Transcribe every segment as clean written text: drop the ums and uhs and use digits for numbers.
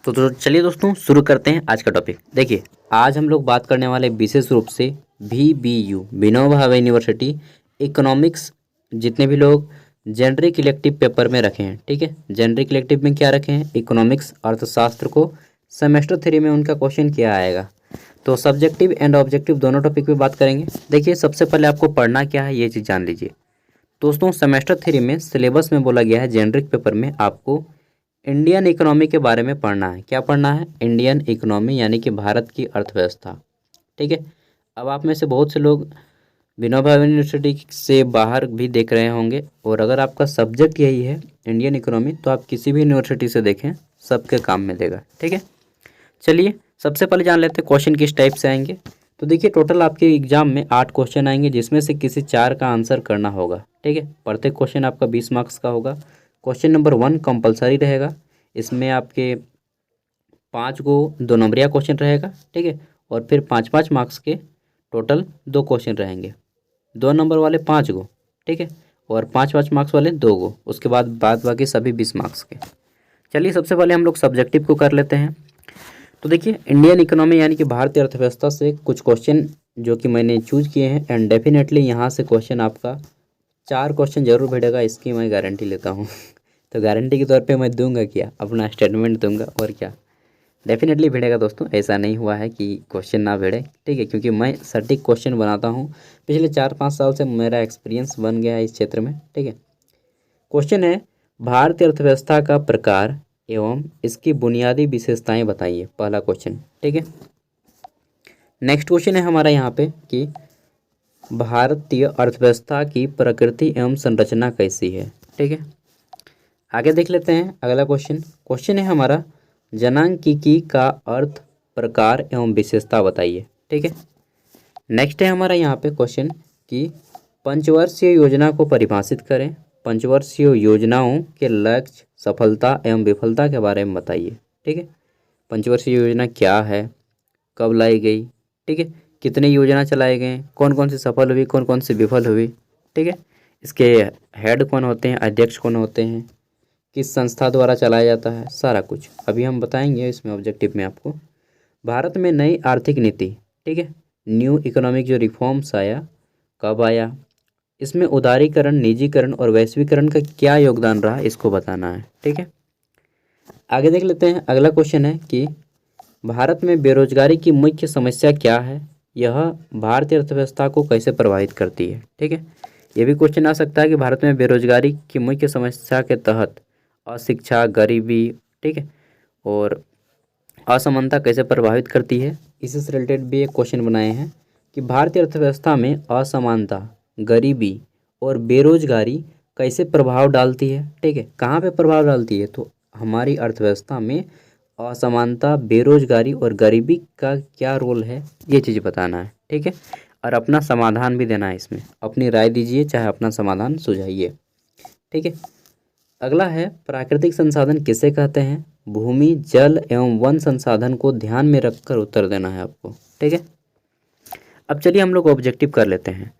तो चलिए दोस्तों शुरू करते हैं आज का टॉपिक। देखिए, आज हम लोग बात करने वाले विशेष रूप से VBU Vinoba Bhave university economics, जितने भी लोग जेनरिक इलेक्टिव पेपर में रखे हैं, ठीक है। जेनरिक इलेक्टिव में क्या रखे हैं? इकोनॉमिक्स, अर्थशास्त्र को सेमेस्टर 3 में उनका क्वेश्चन क्या आएगा। तो सब्जेक्टिव एंड ऑब्जेक्टिव दोनों टॉपिक पे बात करेंगे। देखिए, सबसे पहले आपको पढ़ना क्या है ये चीज़ जान लीजिए। दोस्तों, सेमेस्टर 3 में सिलेबस में बोला गया है जेनरिक पेपर में आपको इंडियन इकोनॉमी के बारे में पढ़ना है। क्या पढ़ना है? इंडियन इकोनॉमी, यानी कि भारत की अर्थव्यवस्था, ठीक है। अब आप में से बहुत से लोग विनोबा भावे यूनिवर्सिटी से बाहर भी देख रहे होंगे, और अगर आपका सब्जेक्ट यही है इंडियन इकोनॉमी, तो आप किसी भी यूनिवर्सिटी से देखें, सबके काम में देगा, ठीक है। चलिए, सबसे पहले जान लेते हैं क्वेश्चन किस टाइप से आएंगे। तो देखिए, टोटल आपके एग्जाम में 8 क्वेश्चन आएंगे, जिसमें से किसी 4 का आंसर करना होगा, ठीक है। प्रत्येक क्वेश्चन आपका 20 मार्क्स का होगा। क्वेश्चन नंबर 1 कंपलसरी रहेगा, इसमें आपके 5 गो 2 नंबरिया क्वेश्चन रहेगा, ठीक है। और फिर 5-5 मार्क्स के टोटल 2 क्वेश्चन रहेंगे, 2 नंबर वाले 5 गो, ठीक है, और 5-5 मार्क्स वाले 2 गो, उसके बाद बाकी सभी 20 मार्क्स के। चलिए, सबसे पहले हम लोग सब्जेक्टिव को कर लेते हैं। तो देखिए, इंडियन इकोनॉमी यानी कि भारतीय अर्थव्यवस्था से कुछ क्वेश्चन जो कि मैंने चूज किए हैं, एंड डेफिनेटली यहाँ से क्वेश्चन आपका 4 क्वेश्चन जरूर भेजेगा, इसकी मैं गारंटी लेता हूँ। तो गारंटी के तौर पे मैं दूंगा क्या? अपना स्टेटमेंट दूंगा, और क्या, डेफिनेटली भिड़ेगा दोस्तों। ऐसा नहीं हुआ है कि क्वेश्चन ना भिड़े, ठीक है, क्योंकि मैं सटीक क्वेश्चन बनाता हूँ। पिछले 4-5 साल से मेरा एक्सपीरियंस बन गया है इस क्षेत्र में, ठीक है। क्वेश्चन है, भारतीय अर्थव्यवस्था का प्रकार एवं इसकी बुनियादी विशेषताएं बताइए, पहला क्वेश्चन, ठीक है। नेक्स्ट क्वेश्चन है हमारा यहाँ पे कि भारतीय अर्थव्यवस्था की प्रकृति एवं संरचना कैसी है, ठीक है। आगे देख लेते हैं अगला क्वेश्चन। क्वेश्चन है हमारा, जनांकिकी का अर्थ, प्रकार एवं विशेषता बताइए, ठीक है। नेक्स्ट है हमारा यहाँ पे क्वेश्चन कि पंचवर्षीय योजना को परिभाषित करें, पंचवर्षीय योजनाओं के लक्ष्य, सफलता एवं विफलता के बारे में बताइए, ठीक है। पंचवर्षीय योजना क्या है, कब लाई गई, ठीक है, कितने योजना चलाए गए, कौन कौन सी सफल हुई, कौन कौन सी विफल हुई, ठीक है। इसके हेड कौन होते हैं, अध्यक्ष कौन होते हैं, किस संस्था द्वारा चलाया जाता है, सारा कुछ अभी हम बताएंगे इसमें ऑब्जेक्टिव में आपको। भारत में नई आर्थिक नीति, ठीक है, न्यू इकोनॉमिक जो रिफॉर्म्स आया, कब आया, इसमें उदारीकरण, निजीकरण और वैश्वीकरण का क्या योगदान रहा, इसको बताना है, ठीक है। आगे देख लेते हैं अगला क्वेश्चन है कि भारत में बेरोजगारी की मुख्य समस्या क्या है, यह भारतीय अर्थव्यवस्था को कैसे प्रभावित करती है, ठीक है। ये भी क्वेश्चन आ सकता है कि भारत में बेरोजगारी की मुख्य समस्या के तहत अशिक्षा, गरीबी, ठीक है, और असमानता कैसे प्रभावित करती है। इसी से रिलेटेड भी एक क्वेश्चन बनाए हैं कि भारतीय अर्थव्यवस्था में असमानता, गरीबी और बेरोजगारी कैसे प्रभाव डालती है, ठीक है, कहाँ पे प्रभाव डालती है। तो हमारी अर्थव्यवस्था में असमानता, बेरोजगारी और गरीबी का क्या रोल है, ये चीज़ बताना है, ठीक है। और अपना समाधान भी देना है, इसमें अपनी राय दीजिए, चाहे अपना समाधान सुझाइए, ठीक है। अगला है, प्राकृतिक संसाधन किसे कहते हैं, भूमि, जल एवं वन संसाधन को ध्यान में रखकर उत्तर देना है आपको, ठीक है। अब चलिए हम लोग ऑब्जेक्टिव कर लेते हैं,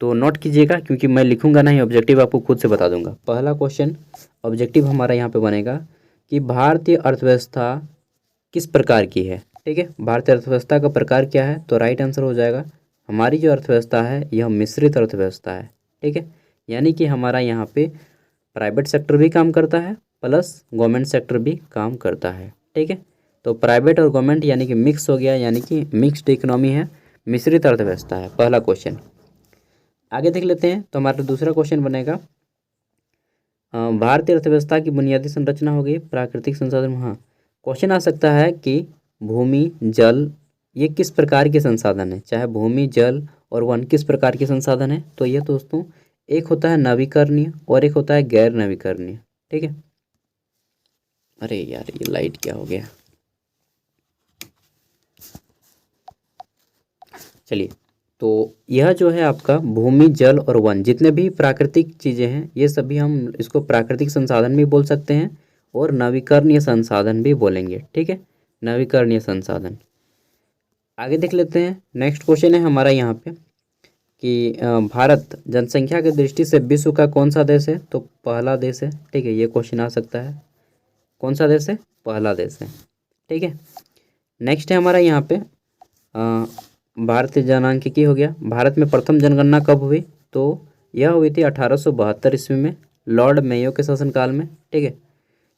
तो नोट कीजिएगा, क्योंकि मैं लिखूंगा नहीं, ऑब्जेक्टिव आपको खुद से बता दूंगा। पहला क्वेश्चन ऑब्जेक्टिव हमारा यहाँ पे बनेगा कि भारतीय अर्थव्यवस्था किस प्रकार की है, ठीक है। भारतीय अर्थव्यवस्था का प्रकार क्या है, तो राइट आंसर हो जाएगा हमारी जो अर्थव्यवस्था है यह मिश्रित अर्थव्यवस्था है, ठीक है। यानी कि हमारा यहाँ पे प्राइवेट सेक्टर भी काम करता है, प्लस गवर्नमेंट सेक्टर भी काम करता है, ठीक है। तो प्राइवेट और गवर्नमेंट यानी कि मिक्स हो गया, यानी कि मिक्स्ड इकोनॉमी है, मिश्रित अर्थव्यवस्था है, पहला क्वेश्चन। आगे देख लेते हैं, तो हमारा दूसरा क्वेश्चन बनेगा, भारतीय अर्थव्यवस्था की बुनियादी संरचना हो गई, प्राकृतिक संसाधन। हाँ, क्वेश्चन आ सकता है कि भूमि, जल, ये किस प्रकार के संसाधन है, चाहे भूमि, जल और वन किस प्रकार के संसाधन है। तो ये दोस्तों, एक होता है नवीकरणीय और एक होता है गैर नवीकरणीय, ठीक है। अरे यार, ये लाइट क्या हो गया। चलिए, तो यह जो है आपका भूमि, जल और वन, जितने भी प्राकृतिक चीज़ें हैं, ये सभी हम इसको प्राकृतिक संसाधन भी बोल सकते हैं और नवीकरणीय संसाधन भी बोलेंगे, ठीक है, नवीकरणीय संसाधन। आगे देख लेते हैं, नेक्स्ट क्वेश्चन है हमारा यहाँ पे कि भारत जनसंख्या की दृष्टि से विश्व का कौन सा देश है, तो पहला देश है, ठीक है, ये क्वेश्चन आ सकता है। कौन सा देश है? पहला देश है। ठीक है। नेक्स्ट है हमारा यहाँ पे भारतीय जनांकिकी हो गया। भारत में प्रथम जनगणना कब हुई? तो यह हुई थी 1872 ईस्वी में, लॉर्ड मेयो के शासनकाल में। ठीक है,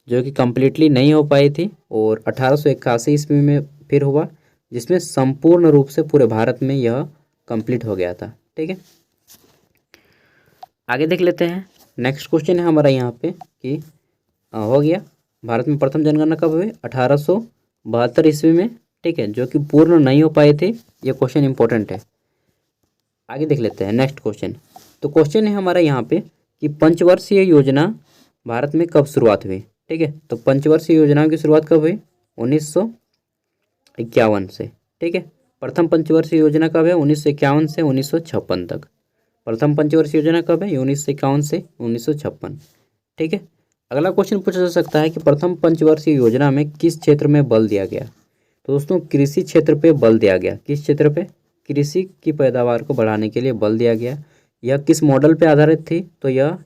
जो कि कम्प्लीटली नहीं हो पाई थी, और 1881 ईस्वी में फिर हुआ, जिसमें संपूर्ण रूप से पूरे भारत में यह कंप्लीट हो गया था। ठीक है, आगे देख लेते हैं। नेक्स्ट क्वेश्चन है हमारा यहाँ पे कि हो गया भारत में प्रथम जनगणना कब हुई? 1872 ईस्वी में। ठीक है, जो कि पूर्ण नहीं हो पाए थे। ये क्वेश्चन इंपॉर्टेंट है। आगे देख लेते हैं नेक्स्ट क्वेश्चन। तो क्वेश्चन है हमारा यहाँ पे कि पंचवर्षीय योजना भारत में कब शुरुआत हुई? ठीक है, तो पंचवर्षीय योजना की शुरुआत कब हुई? 1951 से। ठीक है, प्रथम पंचवर्षीय योजना कब है? 1951 से 1956 तक। प्रथम पंचवर्षीय योजना कब है? 1951 से 1956। ठीक है, अगला क्वेश्चन पूछा जा सकता है कि प्रथम पंचवर्षीय योजना में किस क्षेत्र में बल दिया गया? तो दोस्तों कृषि क्षेत्र पे बल दिया गया। किस क्षेत्र पे? कृषि की पैदावार को बढ़ाने के लिए बल दिया गया। यह किस मॉडल पे आधारित थी? तो यह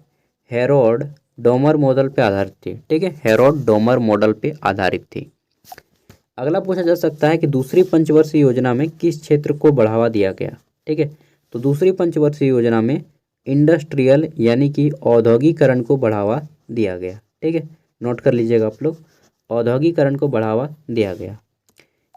हेरोल्ड डोमर मॉडल पे आधारित थी। ठीक है, हेरोल्ड डोमर मॉडल पे आधारित थी। अगला पूछा जा सकता है कि दूसरी पंचवर्षीय योजना में किस क्षेत्र को बढ़ावा दिया गया? ठीक है, तो दूसरी पंचवर्षीय योजना में इंडस्ट्रियल यानी कि औद्योगिकरण को बढ़ावा दिया गया। ठीक है, नोट कर लीजिएगा आप लोग, औद्योगिकरण को बढ़ावा दिया गया।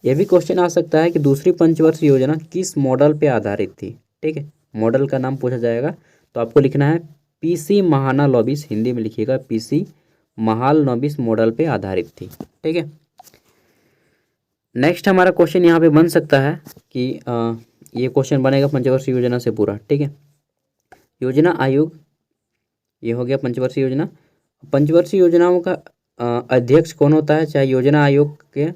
यह भी क्वेश्चन आ सकता है कि दूसरी पंचवर्षीय योजना किस मॉडल पे आधारित थी? ठीक है, मॉडल का नाम पूछा जाएगा, तो आपको लिखना है पीसी महालनोबिस, हिंदी में लिखिएगा पीसी महालनोबिस मॉडल पे आधारित थी। ठीक है, नेक्स्ट हमारा क्वेश्चन यहाँ पे बन सकता है कि ये क्वेश्चन बनेगा पंचवर्षीय योजना से पूरा। ठीक है, योजना आयोग, ये हो गया पंचवर्षीय योजना। पंचवर्षीय योजनाओं का अध्यक्ष कौन होता है? चाहे योजना आयोग के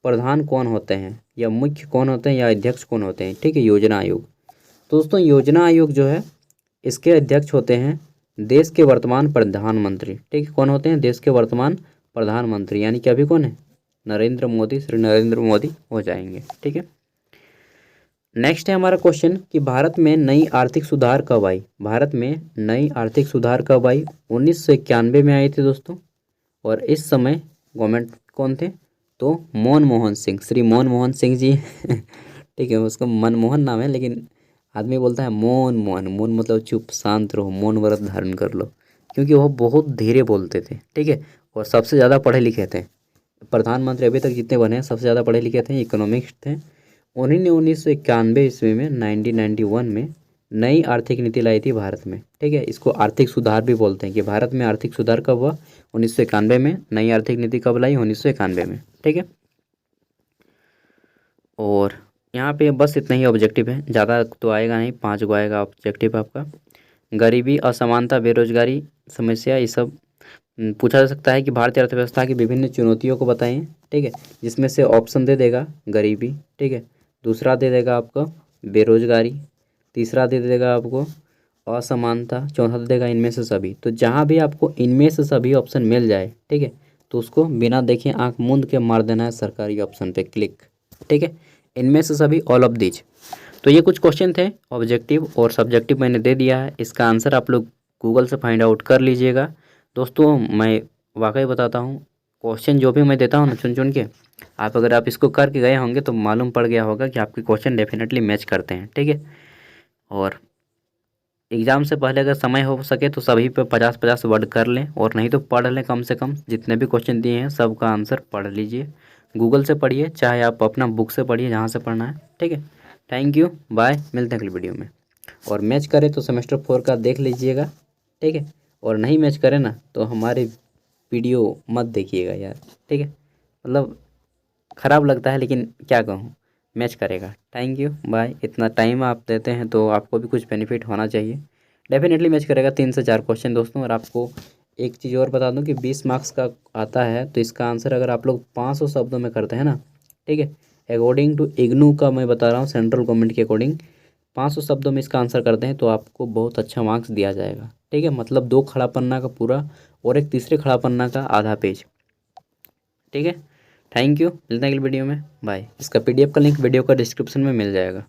प्रधान कौन होते हैं, या मुख्य कौन होते हैं, या अध्यक्ष कौन होते हैं? ठीक है, योजना आयोग। तो दोस्तों योजना आयोग जो है इसके अध्यक्ष होते हैं देश के वर्तमान प्रधानमंत्री। ठीक है, कौन होते हैं? देश के वर्तमान प्रधानमंत्री, यानी कि अभी कौन है? नरेंद्र मोदी, श्री नरेंद्र मोदी हो जाएंगे। ठीक है, नेक्स्ट है हमारा क्वेश्चन कि भारत में नई आर्थिक सुधार कब आई? भारत में नई आर्थिक सुधार कब आई? 1991 में आई थी दोस्तों। और इस समय गवर्नमेंट कौन थे? तो मनमोहन सिंह, श्री मनमोहन सिंह जी। ठीक है, उसका मनमोहन नाम है, लेकिन आदमी बोलता है मौन मोहन। मौन मतलब चुप शांत रहो, मौन व्रत धारण कर लो, क्योंकि वो बहुत धीरे बोलते थे। ठीक है, और सबसे ज़्यादा पढ़े लिखे थे। प्रधानमंत्री अभी तक जितने बने हैं सबसे ज़्यादा पढ़े लिखे थे, इकोनॉमिक्स थे। उन्हीं ने 1991 ईस्वी में 1991 में नई आर्थिक नीति लाई थी भारत में। ठीक है, इसको आर्थिक सुधार भी बोलते हैं कि भारत में आर्थिक सुधार कब हुआ? 1991 में। नई आर्थिक नीति कब लाई? 1991 में। ठीक है, और यहाँ पे बस इतना ही ऑब्जेक्टिव है, ज़्यादा तो आएगा नहीं, 5 गो आएगा ऑब्जेक्टिव आपका। गरीबी, असमानता, बेरोजगारी समस्या, ये सब पूछा जा सकता है कि भारतीय अर्थव्यवस्था की विभिन्न चुनौतियों को बताएं। ठीक है, जिसमें से ऑप्शन दे देगा गरीबी। ठीक है, दूसरा दे देगा आपको बेरोजगारी, तीसरा दे देगा आपको असमानता, चौथा दे देगा इनमें से सभी। तो जहाँ भी आपको इनमें से सभी ऑप्शन मिल जाए, ठीक है, तो उसको बिना देखे आंख मूंद के मार देना है सरकारी ऑप्शन पे क्लिक। ठीक है, इनमें से सभी, ऑल ऑफ दीज। तो ये कुछ क्वेश्चन थे, ऑब्जेक्टिव और सब्जेक्टिव मैंने दे दिया है। इसका आंसर आप लोग गूगल से फाइंड आउट कर लीजिएगा। दोस्तों मैं वाकई बताता हूँ, क्वेश्चन जो भी मैं देता हूँ ना चुन चुन के, आप अगर आप इसको करके गए होंगे तो मालूम पड़ गया होगा कि आपके क्वेश्चन डेफिनेटली मैच करते हैं। ठीक है, और एग्ज़ाम से पहले अगर समय हो सके तो सभी पे 50-50 वर्ड कर लें, और नहीं तो पढ़ लें। कम से कम जितने भी क्वेश्चन दिए हैं सबका आंसर पढ़ लीजिए। गूगल से पढ़िए, चाहे आप अपना बुक से पढ़िए, जहाँ से पढ़ना है। ठीक है, थैंक यू, बाय, मिलते हैं अगली वीडियो में। और मैच करे तो सेमेस्टर 4 का देख लीजिएगा। ठीक है, और नहीं मैच करे ना तो हमारे वीडियो मत देखिएगा यार। ठीक है, मतलब ख़राब लगता है, लेकिन क्या कहूँ, मैच करेगा। Thank you, bye. इतना टाइम आप देते हैं तो आपको भी कुछ बेनिफिट होना चाहिए। डेफिनेटली मैच करेगा 3 से 4 क्वेश्चन दोस्तों। और आपको एक चीज़ और बता दूं कि 20 मार्क्स का आता है, तो इसका आंसर अगर आप लोग 500 शब्दों में करते हैं ना, ठीक है, अकॉर्डिंग टू इग्नू का मैं बता रहा हूँ, सेंट्रल गवर्नमेंट के अकॉर्डिंग 500 शब्दों में इसका आंसर करते हैं तो आपको बहुत अच्छा मार्क्स दिया जाएगा। ठीक है, मतलब 2 खड़ा पन्ना का पूरा और एक तीसरे खड़ा पन्ना का आधा पेज। ठीक है, थैंक यू, मिलते हैं अगली वीडियो में, बाय। इसका PDF का लिंक वीडियो का डिस्क्रिप्शन में मिल जाएगा।